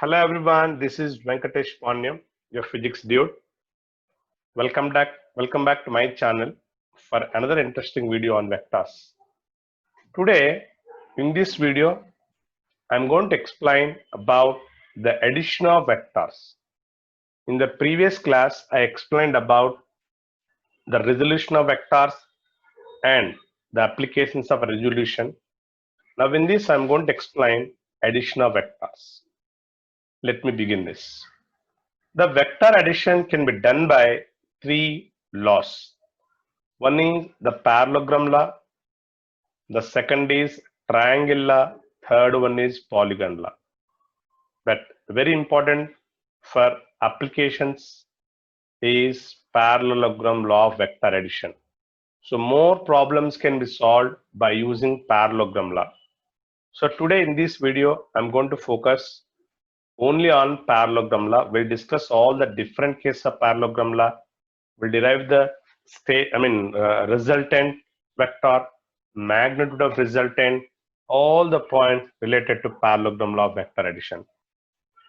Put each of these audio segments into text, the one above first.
Hello everyone, this is Venkatesh Panyam, your physics dude. Welcome back to my channel for another interesting video on vectors. Today, in this video, I'm going to explain about the addition of vectors. In the previous class, I explained about the resolution of vectors and the applications of resolution. Now in this, I'm going to explain addition of vectors. Let me begin this. The vector addition can be done by three laws. One is the parallelogram law, the second is triangle law, third one is polygon law. But very important for applications is parallelogram law of vector addition. So more problems can be solved by using parallelogram law. So today in this video, I'm going to focus only on parallelogram law. We'll discuss all the different cases of parallelogram law. We'll derive the resultant vector, magnitude of resultant, all the points related to parallelogram law of vector addition.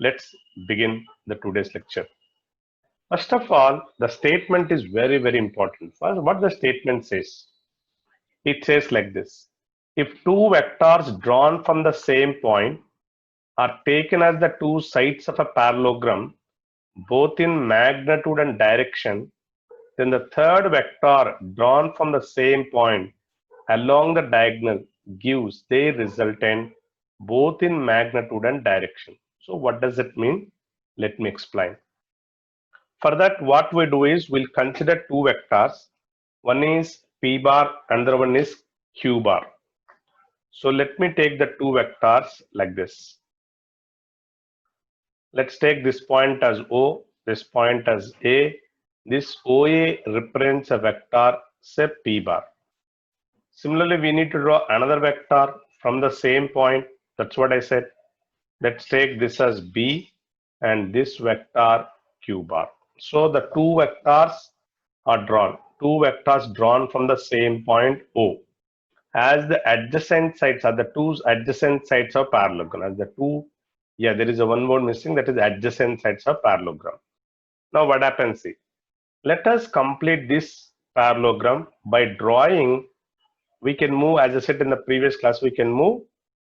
Let's begin the today's lecture. First of all, the statement is very, very important. First, what the statement says? It says like this. If two vectors drawn from the same point are taken as the two sides of a parallelogram, both in magnitude and direction, then the third vector drawn from the same point along the diagonal gives their resultant both in magnitude and direction. So what does it mean? Let me explain. For that, what we do is we'll consider two vectors. One is P bar, another one is Q bar. So let me take the two vectors like this. Let's take this point as O, this point as A. This OA represents a vector, say P bar. Similarly, we need to draw another vector from the same point. That's what I said. Let's take this as B and this vector Q bar. So the two vectors are drawn. Two vectors drawn from the same point O. As the adjacent sides are the two adjacent sides of parallelogram. As the two, there is a one word missing, that is adjacent sides of parallelogram. Now what happens? See, let us complete this parallelogram by drawing. We can move, as I said in the previous class, we can move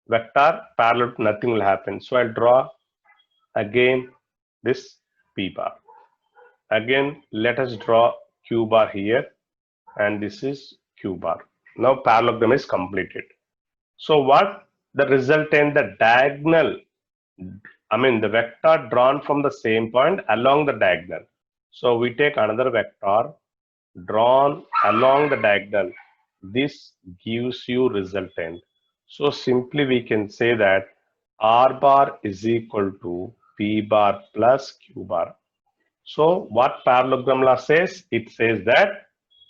vector parallel to nothing will happen. So I'll draw again this P bar. Again, let us draw Q bar here, and this is Q bar. Now parallelogram is completed. So what the resultant, the diagonal, the vector drawn from the same point along the diagonal. So we take another vector drawn along the diagonal. This gives you resultant. So simply we can say that R bar is equal to P bar plus Q bar. So what parallelogram law says? It says that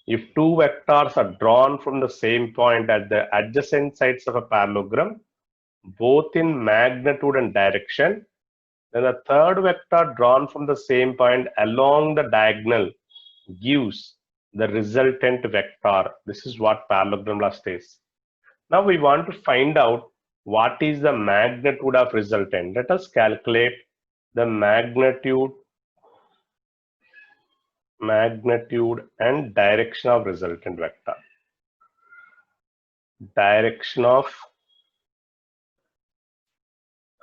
if two vectors are drawn from the same point at the adjacent sides of a parallelogram, both in magnitude and direction, then the third vector drawn from the same point along the diagonal gives the resultant vector. This is what parallelogram law says. Now we want to find out what is the magnitude of resultant. Let us calculate the magnitude and direction of resultant vector. Direction of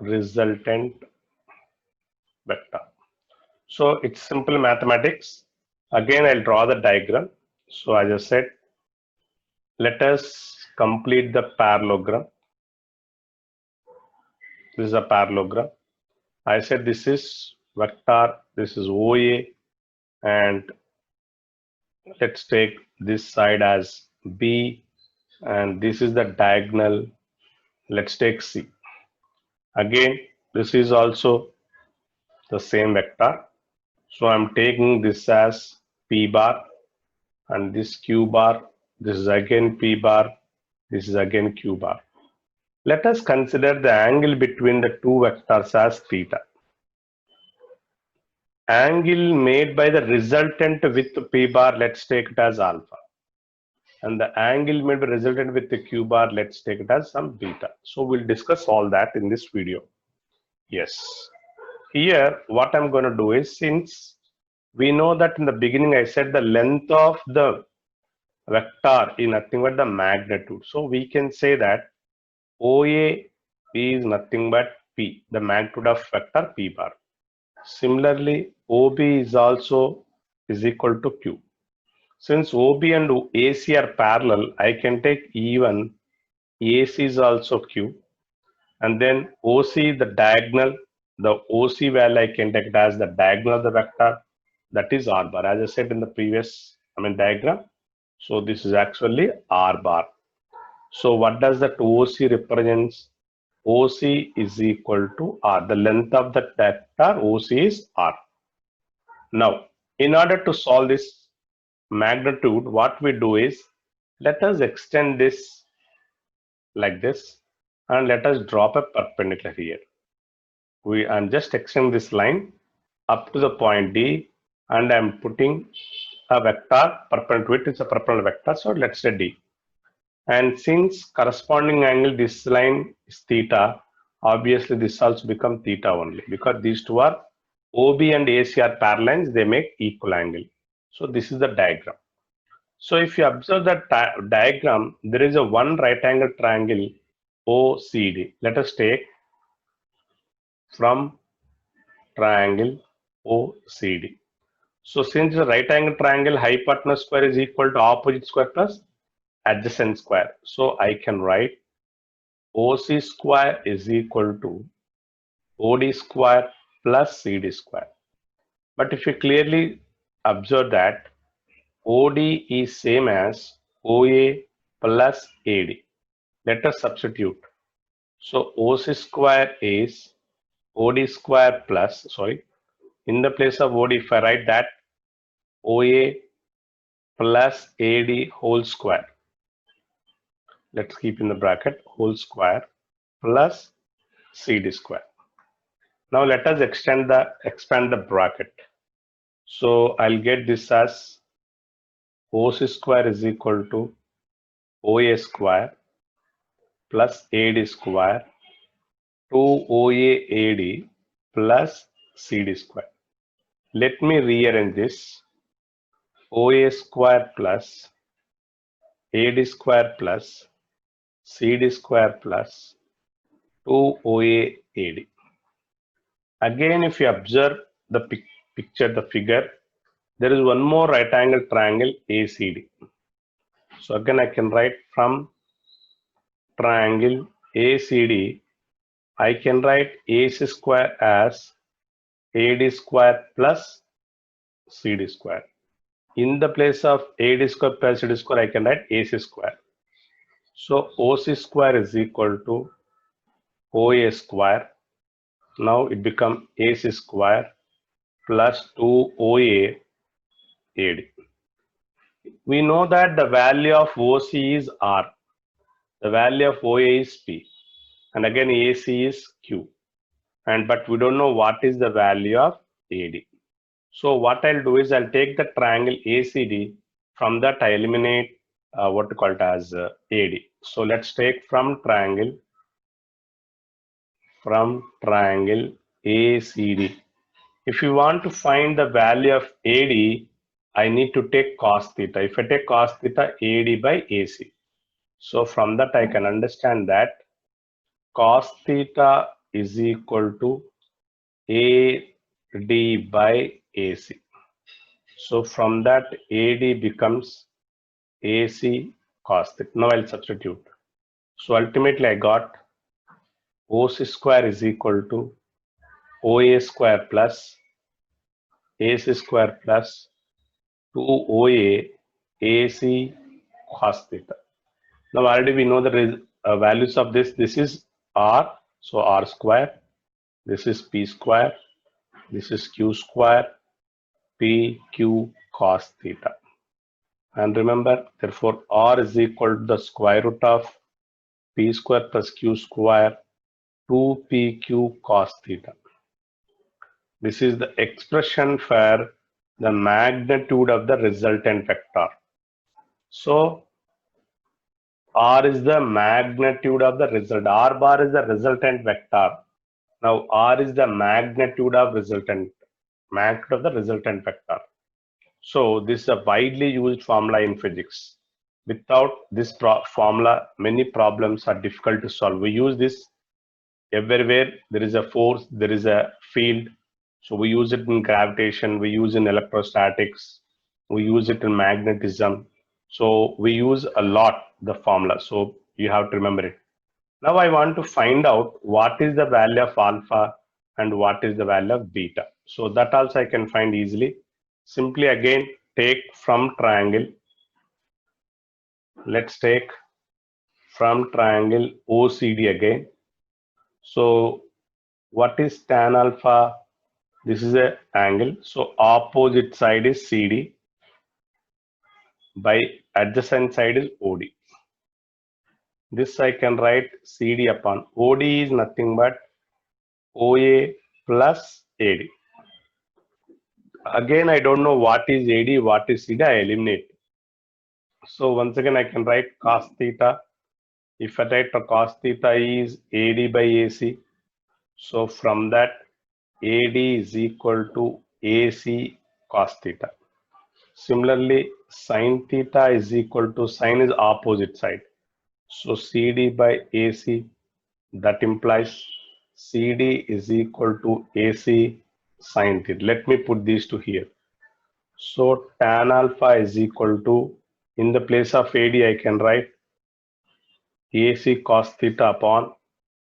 resultant vector. So it's simple mathematics. Again, I'll draw the diagram. So as I said, let us complete the parallelogram. This is a parallelogram. I said this is vector, this is OA, and let's take this side as B, and this is the diagonal. Let's take C. Again, this is also the same vector. So I'm taking this as P bar, and this Q bar. This is again P bar. This is again Q bar. Let us consider the angle between the two vectors as theta. Angle made by the resultant with P bar, let's take it as alpha. And the angle made by resultant with the Q bar, let's take it as some beta. So we'll discuss all that in this video. Yes. here what I'm going to do is, since we know that in the beginning I said the length of the vector is nothing but the magnitude. So we can say that OA is nothing but P, the magnitude of vector P bar. Similarly, OB is also is equal to Q. Since OB and AC are parallel, I can take even AC is also Q, and then OC the diagonal, the OC value I can take it as the diagonal of the vector, that is R bar, as I said in the previous diagram. So this is actually R bar. So what does that OC represents? OC is equal to R. The length of the vector OC is R. Now, in order to solve this magnitude, what we do is, let us extend this like this, and let us drop a perpendicular here. I'm just extending this line up to the point D, and I'm putting a vector perpendicular to it. It's a perpendicular vector, so let's say D. And since corresponding angle, this line is theta, obviously this also become theta only, because these two are OB and AC are parallel, they make equal angle. So this is the diagram. So if you observe that diagram, there is a one right angle triangle OCD. Let us take from triangle OCD. So since the right angle triangle hypotenuse square is equal to opposite square plus adjacent square, so I can write OC square is equal to OD square plus CD square. But if you clearly observe that OD is same as OA plus AD, let us substitute. So OC square is OD square plus, in the place of OD, if I write that OA plus AD whole square, let's keep in the bracket whole square plus CD square. Now let us expand the bracket. So I'll get this as OC square is equal to OA square plus AD square 2OA AD plus CD square. Let me rearrange this. OA square plus AD square plus CD square plus 2OA AD. Again, if you observe the picture, the figure, there is one more right angle triangle ACD. So again, I can write from triangle ACD, I can write AC square as AD square plus CD square. In the place of AD square plus CD square, I can write AC square. So OC square is equal to OA square. Now it becomes AC square plus 2OA AD. We know that the value of OC is R. The value of OA is P. And again AC is Q. But we don't know what is the value of AD. So what I'll do is I'll take the triangle ACD. From that I eliminate what we call it as AD. So let's take from triangle ACD. If you want to find the value of AD, I need to take cos theta. If I take cos theta, AD by AC. So from that I can understand that cos theta is equal to AD by AC. So from that AD becomes AC cos theta. Now I'll substitute. So ultimately I got OC square is equal to OA square plus AC square plus 2OA AC cos theta. Now already we know the values of this. This is R, so R square. This is P square. This is Q square. PQ cos theta. And remember, therefore, R is equal to the square root of P square plus Q square 2PQ cos theta. This is the expression for the magnitude of the resultant vector. So R is the magnitude of the result. R bar is the resultant vector. Now R is the magnitude of the resultant vector. So this is a widely used formula in physics. Without this formula, many problems are difficult to solve. We use this everywhere. There is a force, there is a field. So we use it in gravitation, we use in electrostatics, we use it in magnetism. So we use a lot the formula. So you have to remember it. Now I want to find out what is the value of alpha and what is the value of beta. So that also I can find easily. Simply again take from triangle. Let's take from triangle OCD again. So what is tan alpha? This is a angle. So opposite side is CD by adjacent side is OD. This I can write CD upon OD is nothing but OA plus AD. Again, I don't know what is AD, what is CD, I eliminate. So once again, I can write cos theta. If I write cos theta is AD by AC. So from that, AD is equal to AC cos theta. Similarly, sin theta is equal to sin is opposite side. So CD by AC, that implies CD is equal to AC sin theta. Let me put these two here. So tan alpha is equal to, in the place of AD, I can write AC cos theta upon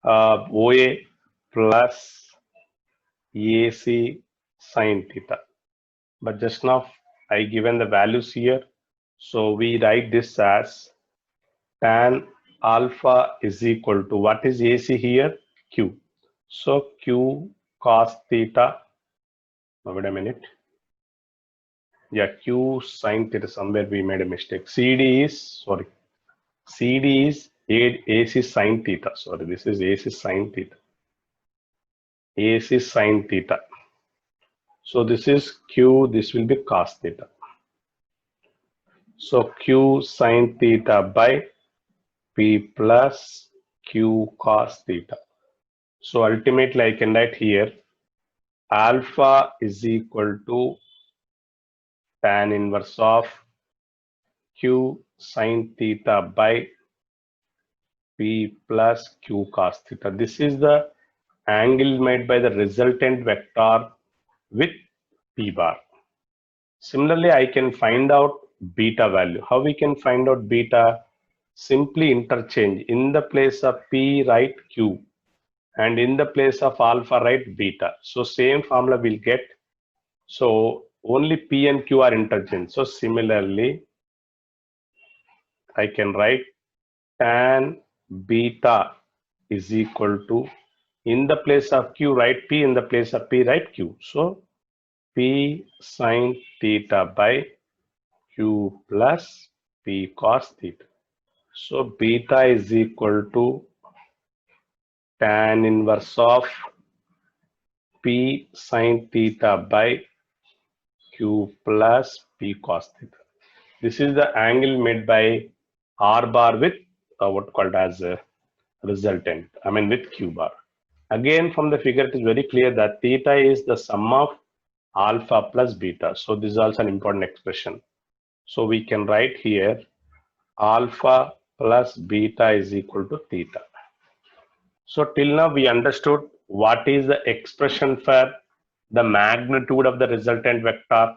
OA plus AC sin theta. But just now I given the values here. So we write this as tan alpha is equal to, what is AC here? Q. So Q cos theta, wait a minute. Yeah, Q sin theta, somewhere we made a mistake. CD is AC sin theta. Sorry, this is AC sin theta. AC sin theta. So this is Q, this will be cos theta. So Q sin theta by P plus Q cos theta. So ultimately I can write here alpha is equal to tan inverse of Q sin theta by P plus Q cos theta. This is the angle made by the resultant vector with P bar. Similarly, I can find out beta value. How we can find out beta? Simply interchange. In the place of P, write Q, and in the place of alpha, write beta. So same formula we'll get. So only P and Q are interchanged. So similarly, I can write tan beta is equal to, in the place of Q, write P, in the place of P, write Q. So P sin theta by Q plus P cos theta. So beta is equal to tan inverse of P sin theta by Q plus P cos theta. This is the angle made by R bar with what called as a resultant, I mean with Q bar. Again, from the figure, it is very clear that theta is the sum of alpha plus beta. So this is also an important expression. So we can write here alpha plus beta is equal to theta. So till now we understood what is the expression for the magnitude of the resultant vector.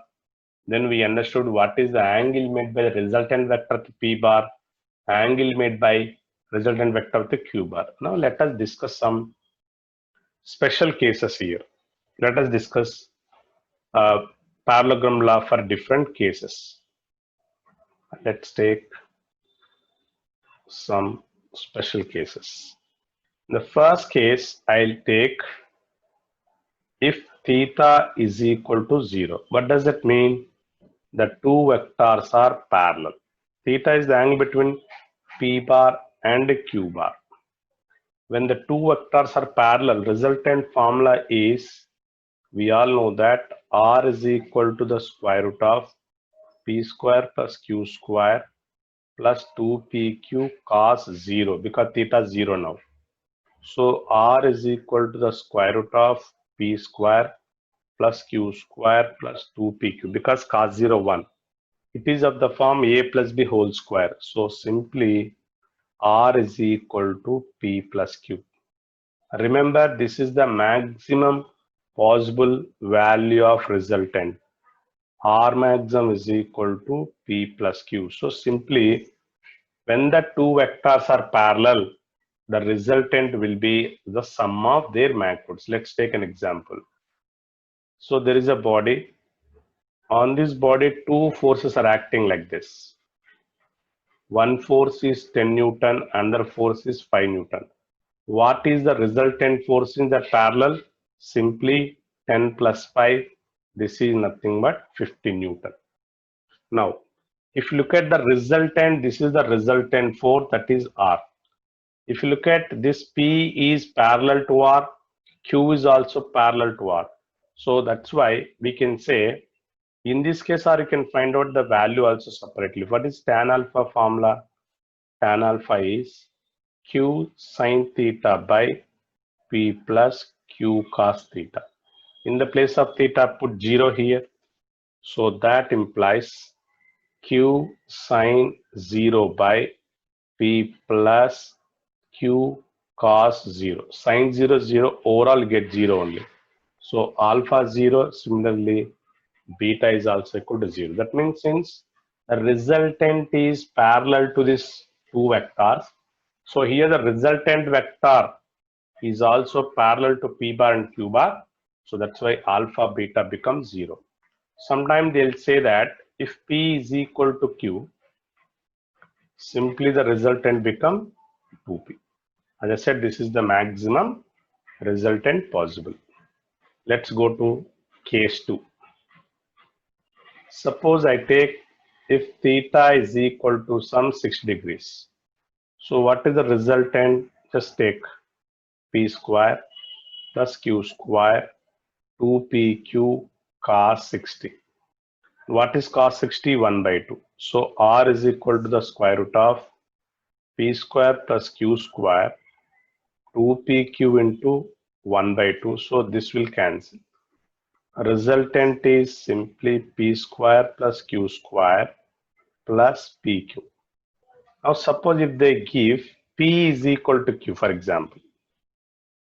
Then we understood what is the angle made by the resultant vector to P bar, angle made by resultant vector to Q bar. Now let us discuss some special cases here. Let us discuss parallelogram law for different cases. Let's take some special cases. The first case I'll take if theta is equal to 0. What does that mean? The two vectors are parallel. Theta is the angle between P bar and Q bar. When the two vectors are parallel, resultant formula is, we all know that R is equal to the square root of P square plus Q square plus 2PQ cos 0, because theta is 0 now. So R is equal to the square root of P square plus Q square plus 2PQ, because cos 0 1. It is of the form A plus B whole square. So simply R is equal to P plus Q. Remember, this is the maximum possible value of resultant. R maximum is equal to P plus Q. So simply, when the two vectors are parallel, the resultant will be the sum of their magnitudes. Let's take an example. So there is a body. On this body, two forces are acting like this. One force is 10 Newton, another force is 5 Newton. What is the resultant force in the parallel? Simply 10 plus 5. This is nothing but 50 Newton. Now, if you look at the resultant, this is the resultant force, that is R. If you look at this, P is parallel to R, Q is also parallel to R. So that's why we can say, in this case, or you can find out the value also separately. What is tan alpha formula? Tan alpha is Q sine theta by P plus Q cos theta. In the place of theta, put 0 here. So that implies Q sine 0 by P plus Q cos 0. Sine 0, 0, overall get 0 only. So alpha 0, similarly, beta is also equal to 0. That means since the resultant is parallel to these two vectors, so here the resultant vector is also parallel to P bar and Q bar. So that's why alpha beta becomes 0. Sometimes they'll say that if P is equal to Q, simply the resultant become 2P. As I said, this is the maximum resultant possible. Let's go to case 2. Suppose I take if theta is equal to some 6 degrees. So what is the resultant? Just take P square plus Q square 2PQ cos 60. What is cos 60? 1 by 2. So R is equal to the square root of P square plus Q square 2PQ into 1 by 2. So this will cancel. Resultant is simply P square plus Q square plus PQ. Now suppose if they give P is equal to Q, for example.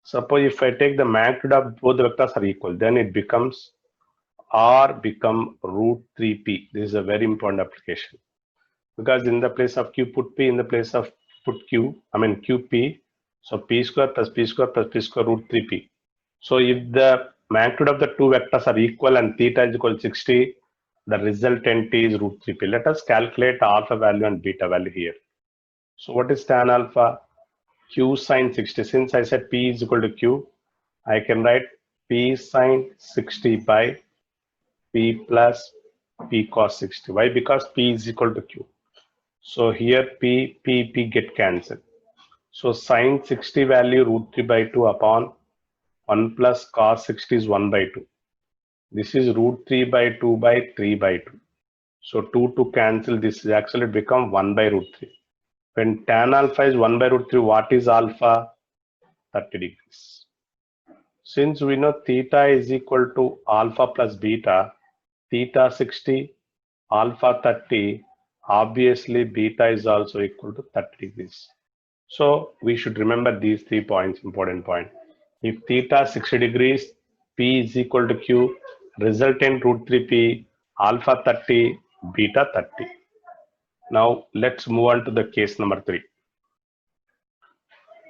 Suppose if I take the magnitude of both the vectors are equal, then it becomes R become root 3P. This is a very important application. Because in the place of Q put P, in the place of put Q, I mean QP. So P square plus P square plus P square root 3P. So if the magnitude of the two vectors are equal and theta is equal to 60, the resultant is root 3P. Let us calculate alpha value and beta value here. So what is tan alpha? Q sine 60. Since I said P is equal to Q, I can write P sine 60 by P plus P cos 60. Why? Because P is equal to Q. So here P get cancelled. So sine 60 value root 3 by 2 upon 1 plus cos 60 is 1 by 2. This is root 3 by 2 by 3 by 2. So 2 to cancel, this is actually become 1 by root 3. When tan alpha is 1 by root 3, what is alpha? 30 degrees. Since we know theta is equal to alpha plus beta, theta 60, alpha 30, obviously beta is also equal to 30 degrees. So we should remember these 3 points, important point. If theta 60 degrees, P is equal to Q, resultant root 3P, alpha 30, beta 30. Now let's move on to the case number 3.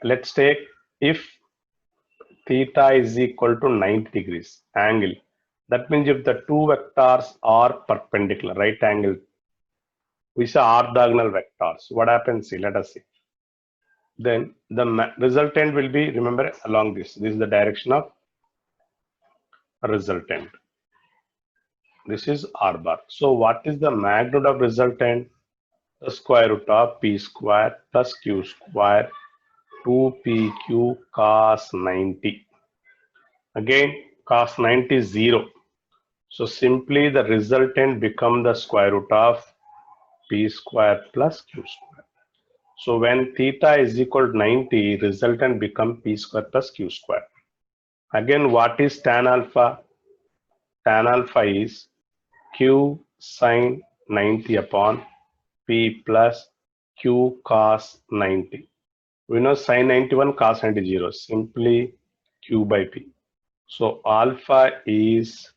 Let's take if theta is equal to 90 degrees angle. That means if the two vectors are perpendicular, right angle, we say orthogonal vectors. What happens? See, let us see. Then the resultant will be, remember, along this. This is the direction of resultant. This is R bar. So what is the magnitude of resultant? The square root of P square plus Q square 2PQ cos 90. Again, cos 90 is 0. So simply the resultant become the square root of P square plus Q square. So when theta is equal to 90, resultant become p square plus q square. Again, what is tan alpha? Tan alpha is q sine 90 upon p plus q cos 90. We know sine 91, cos 90 0, simply q by p. So alpha is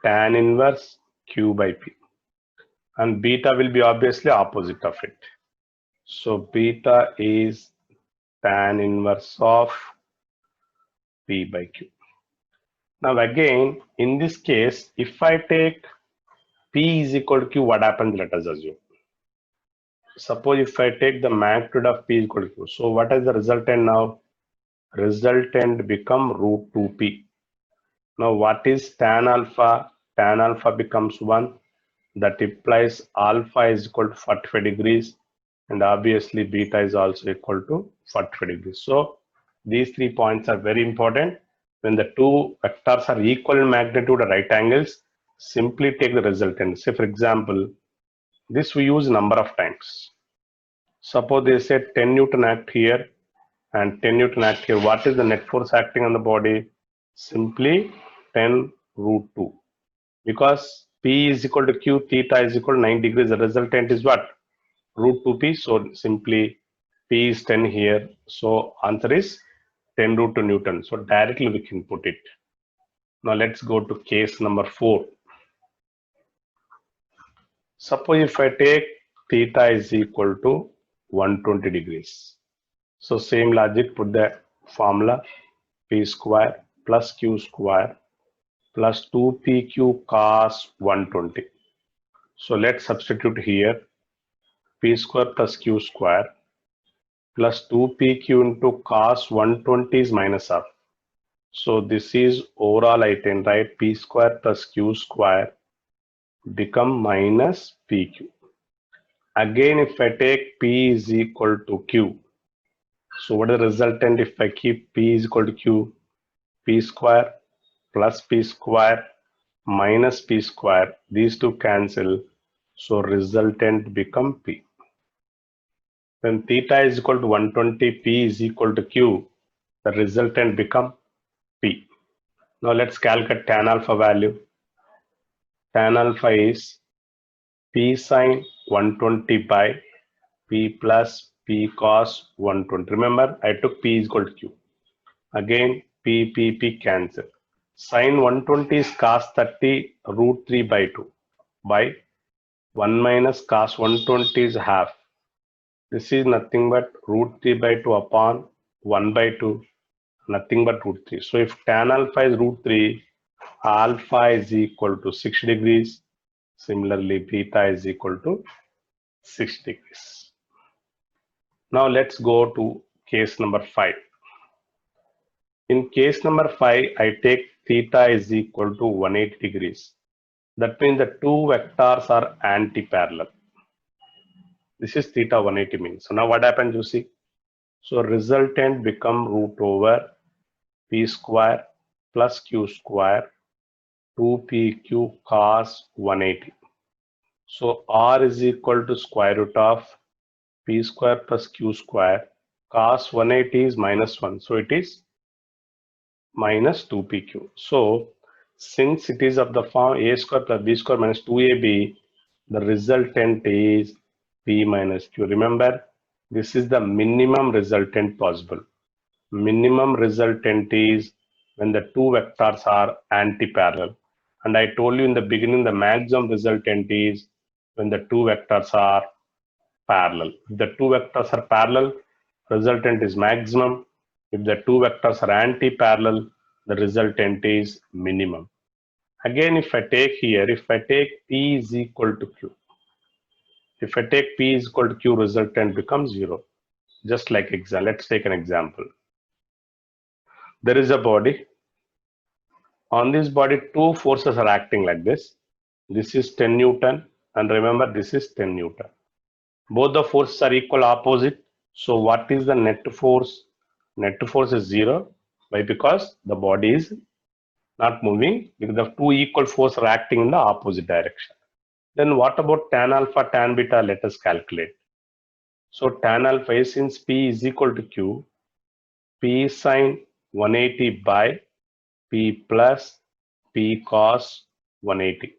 tan inverse q by p, and beta will be obviously opposite of it. So beta is tan inverse of p by q. Now again, in this case, if I take p is equal to q, what happens? Let us assume. Suppose if I take the magnitude of p is equal to q. So what is the resultant now? Resultant become root 2p. Now what is tan alpha? Tan alpha becomes 1. That implies alpha is equal to 45 degrees, and obviously beta is also equal to 45 degrees. So these 3 points are very important. When the two vectors are equal in magnitude or right angles, simply take the resultant. Say for example, this we use number of times. Suppose they say 10 Newton act here and 10 Newton act here. What is the net force acting on the body? Simply 10 root 2. Because P is equal to Q, theta is equal to 9 degrees. The resultant is what? Root 2P. So simply P is 10 here. So answer is 10 root 2 Newton. So directly we can put it. Now let's go to case number 4. Suppose if I take theta is equal to 120 degrees. So same logic, put the formula P square plus Q square plus 2PQ cos 120. So let's substitute here P square plus Q square plus 2PQ into cos 120 is minus half. So this is overall I can write P square plus Q square become minus PQ. Again, if I take P is equal to Q, so what is the resultant if I keep P is equal to Q? P square plus P square minus P square, these two cancel, so resultant become P. When theta is equal to 120, P is equal to Q, the resultant become P. Now let's calculate tan alpha value. Tan alpha is P sine 120 by P plus P cos 120. Remember, I took P is equal to Q. Again, P cancel. Sine 120 is cos 30 root 3 by 2 by 1 minus cos 120 is half. This is nothing but root 3 by 2 upon 1 by 2, nothing but root 3. So if tan alpha is root 3, alpha is equal to 6 degrees. Similarly, beta is equal to 6 degrees. Now let's go to case number 5. In case number 5, I take theta is equal to 180 degrees. That means the two vectors are anti-parallel. This is theta 180 means. So now what happens you see? So resultant become root over P square plus Q square 2PQ cos 180. So R is equal to square root of P square plus Q square. Cos 180 is minus 1. So it is minus 2PQ. So since it is of the form A square plus B square minus 2AB, the resultant is P minus Q. Remember, this is the minimum resultant possible. Minimum resultant is when the two vectors are anti-parallel. And I told you in the beginning, the maximum resultant is when the two vectors are parallel. If the two vectors are parallel, resultant is maximum. If the two vectors are anti-parallel, the resultant is minimum. Again, if I take here, if I take P is equal to Q, if I take P is equal to Q, resultant becomes 0. Just like example, let's take an example. There is a body. On this body, two forces are acting like this. This is 10 Newton, and remember this is 10 Newton. Both the forces are equal opposite. So what is the net force? Net force is 0. Why? Because the body is not moving, because the two equal forces are acting in the opposite direction. Then what about tan alpha, tan beta? Let us calculate. So tan alpha A, since P is equal to Q, P sine 180 by P plus P cos 180.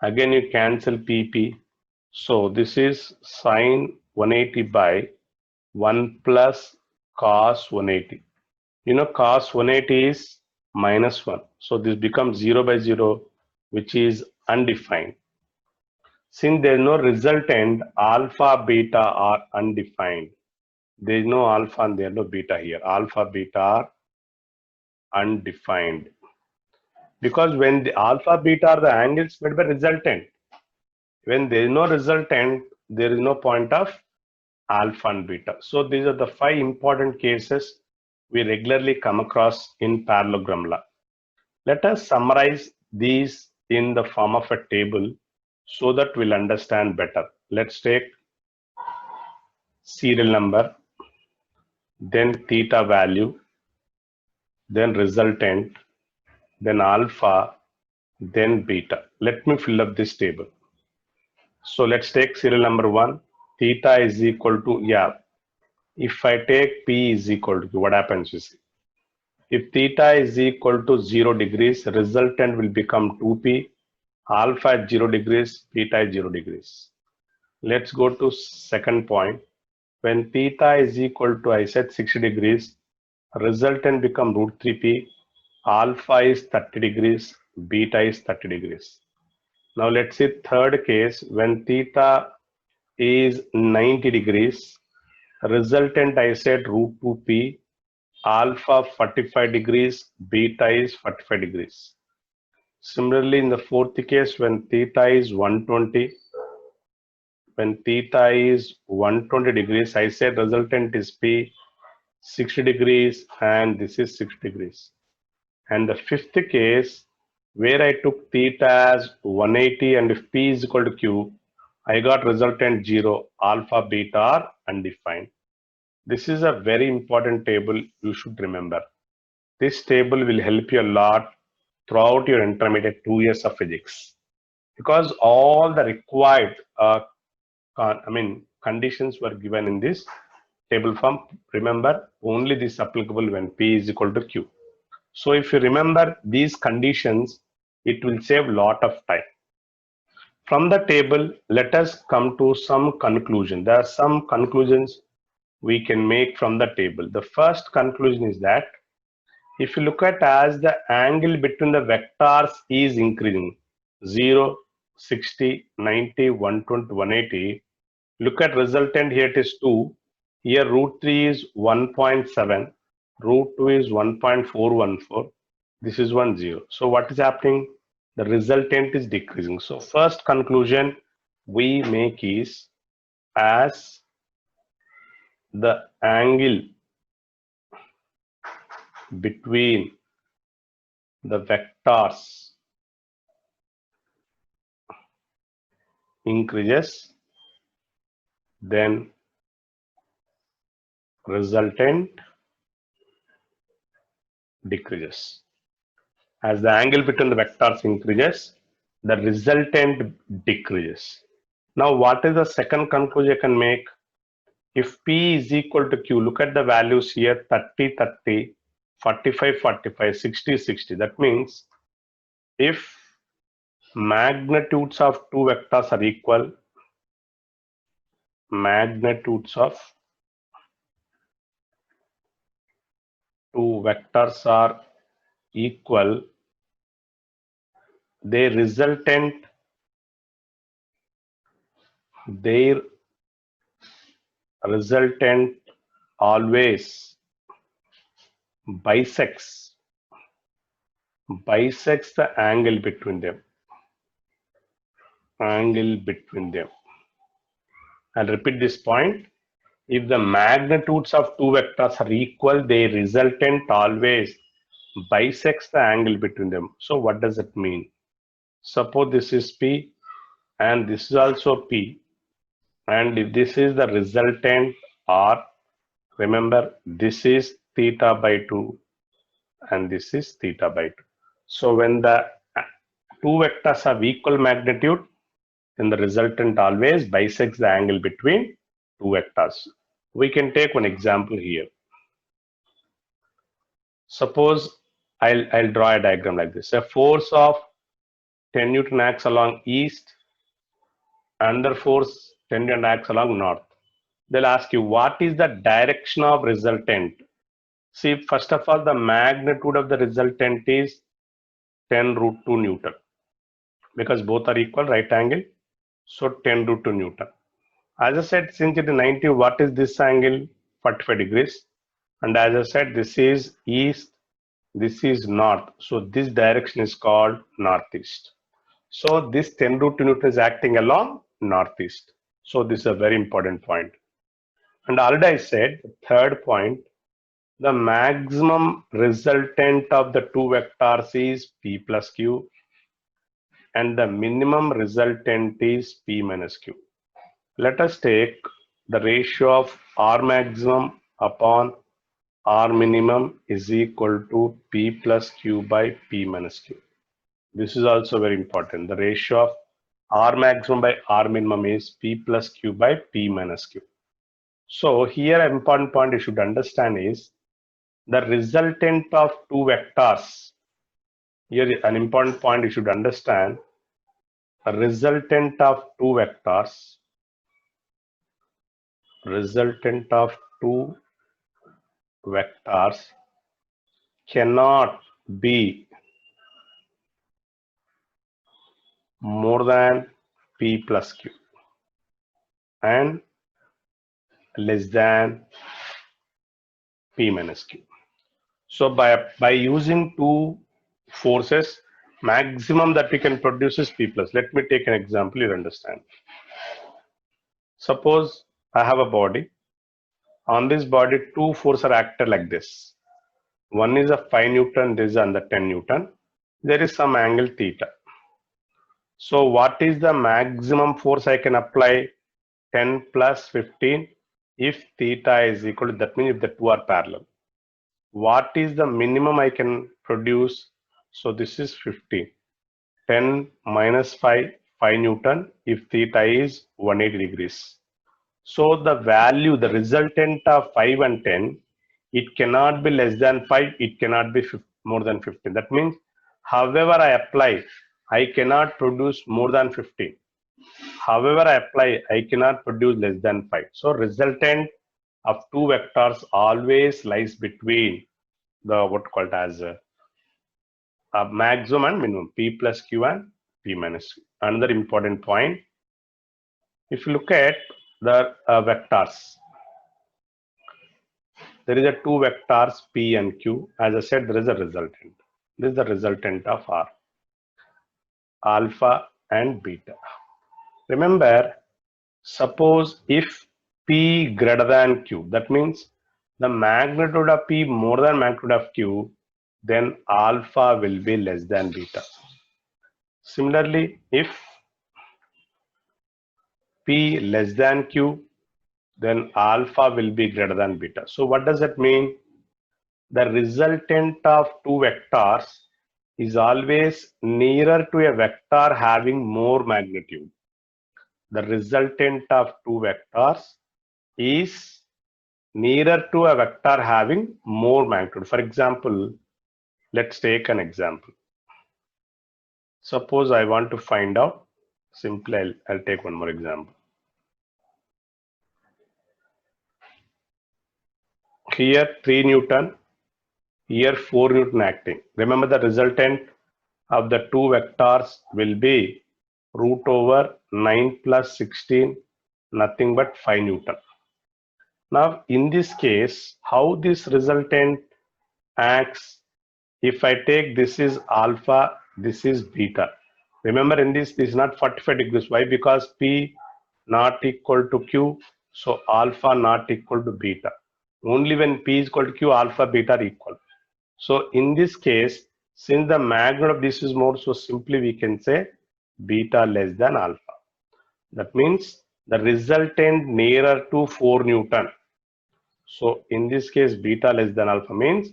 Again you cancel PP. So this is sine 180 by 1 plus cos 180. You know cos 180 is minus 1. So this becomes 0 by 0, which is undefined. Since there is no resultant, alpha, beta are undefined. There is no alpha and there is no beta here. Alpha, beta are undefined. Because when the alpha, beta are the angles made by resultant. When there is no resultant, there is no point of alpha and beta. So these are the 5 important cases we regularly come across in parallelogram law. Let us summarize these in the form of a table so that we'll understand better. Let's take serial number, then theta value, then resultant, then alpha, then beta. Let me fill up this table. So let's take serial number 1. Theta is equal to, if I take P is equal to, what happens you see? If theta is equal to 0 degrees, resultant will become 2P, alpha at 0 degrees, beta at 0 degrees. Let's go to second point. When theta is equal to, I said 60 degrees, resultant become root 3P, alpha is 30 degrees, beta is 30 degrees. Now let's see third case, when theta is 90 degrees, resultant I said root 2P, alpha 45 degrees, beta is 45 degrees. Similarly, in the fourth case, when theta is 120, when theta is 120 degrees, I said resultant is P 60 degrees and this is 60 degrees. And the fifth case, where I took theta as 180 and if P is equal to Q, I got resultant 0, alpha, beta are undefined. This is a very important table you should remember. This table will help you a lot throughout your intermediate 2 years of physics because all the required conditions were given in this table form. Remember, only this applicable when P is equal to Q. So if you remember these conditions, it will save lot of time. From the table, let us come to some conclusion. There are some conclusions we can make from the table. The first conclusion is that if you look at as the angle between the vectors is increasing 0, 60, 90, 120, 180, look at resultant here it is 2, here root 3 is 1.7, root 2 is 1.414, this is 10. So what is happening? The resultant is decreasing. So first conclusion we make is as the angle between the vectors increases, then resultant decreases. As the angle between the vectors increases, the resultant decreases. Now what is the second conclusion I can make? If P is equal to Q, look at the values here, 30, 30, 45, 45, 60, 60. That means if magnitudes of two vectors are equal, magnitudes of two vectors are equal, their resultant always bisects the angle between them. I'll repeat this point. If the magnitudes of two vectors are equal, their resultant always bisects the angle between them. So what does it mean? Suppose this is P and this is also P, and if this is the resultant R, remember this is theta by 2 and this is theta by 2. So when the two vectors have equal magnitude, then the resultant always bisects the angle between two vectors. We can take one example here. Suppose I'll draw a diagram like this. A force of 10 Newton acts along east, another force 10 Newton acts along north. They'll ask you, what is the direction of resultant? See, first of all, the magnitude of the resultant is 10 root 2 Newton, because both are equal right angle. So 10 root 2 Newton. As I said, since it is 90, what is this angle? 45 degrees. And as I said, this is east, this is north. So this direction is called northeast. So this 10 root 2 Newton is acting along northeast. So this is a very important point. And already I said, the third point, the maximum resultant of the two vectors is P plus Q, and the minimum resultant is P minus Q. Let us take the ratio of R maximum upon R minimum is equal to P plus Q by P minus Q. This is also very important. The ratio of R maximum by R minimum is P plus Q by P minus Q. So here an important point you should understand is the resultant of two vectors. Here an important point you should understand, the resultant of two vectors, cannot be more than P plus Q and less than P minus Q. So by using two forces, maximum that we can produce is P plus. Let me take an example, you understand. Suppose I have a body. On this body, two forces are acted like this. One is a 5 Newton, this is under 10 Newton. There is some angle theta. So what is the maximum force I can apply? 10 plus 15 if theta is equal to, that means if the two are parallel. What is the minimum I can produce? So this is 15. 10 minus 5 Newton if theta is 180 degrees. So the value, the resultant of 5 and 10, it cannot be less than 5, it cannot be more than 15. That means however I apply, I cannot produce more than 15. However I apply, I cannot produce less than 5. So resultant of two vectors always lies between the what called as a maximum and minimum, P plus Q and P minus Q. Another important point, if you look at the vectors, there is a two vectors P and Q. As I said, there is a resultant. This is the resultant of R, alpha and beta. Remember, suppose if P greater than Q, that means the magnitude of P more than magnitude of Q, then alpha will be less than beta. Similarly, if P less than Q, then alpha will be greater than beta. So what does that mean? The resultant of two vectors is always nearer to a vector having more magnitude. The resultant of two vectors is nearer to a vector having more magnitude. For example, let's take an example. Suppose I want to find out, simply I'll take one more example. Here 3 Newton, here 4 Newton acting. Remember the resultant of the two vectors will be root over 9 plus 16, nothing but 5 Newton. Now in this case, how this resultant acts, if I take this is alpha, this is beta. Remember in this is not 45 degrees. Why? Because P not equal to Q, so alpha not equal to beta. Only when P is equal to Q, alpha, beta are equal. So in this case, since the magnitude of this is more, so simply we can say beta less than alpha. That means the resultant nearer to 4 Newton. So in this case, beta less than alpha means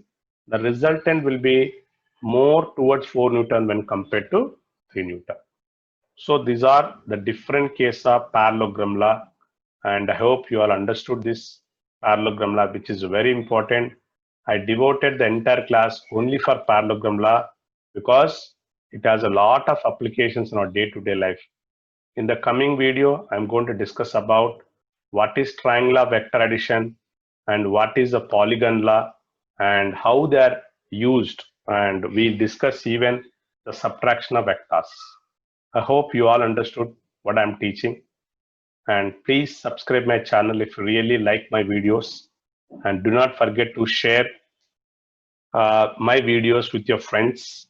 the resultant will be more towards 4 Newton when compared to 3 Newton. So these are the different cases of parallelogram law. and I hope you all understood this parallelogram law, which is very important. I devoted the entire class only for parallelogram law because it has a lot of applications in our day-to-day life. In the coming video, I'm going to discuss about what is triangular vector addition and what is the polygon law and how they are used, and we'll discuss even the subtraction of vectors. I hope you all understood what I'm teaching, and please subscribe my channel if you really like my videos, and do not forget to share my videos with your friends,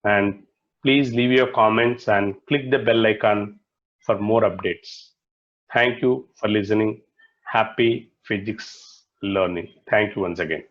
and please leave your comments and click the bell icon for more updates. Thank you for listening. Happy physics learning. Thank you once again.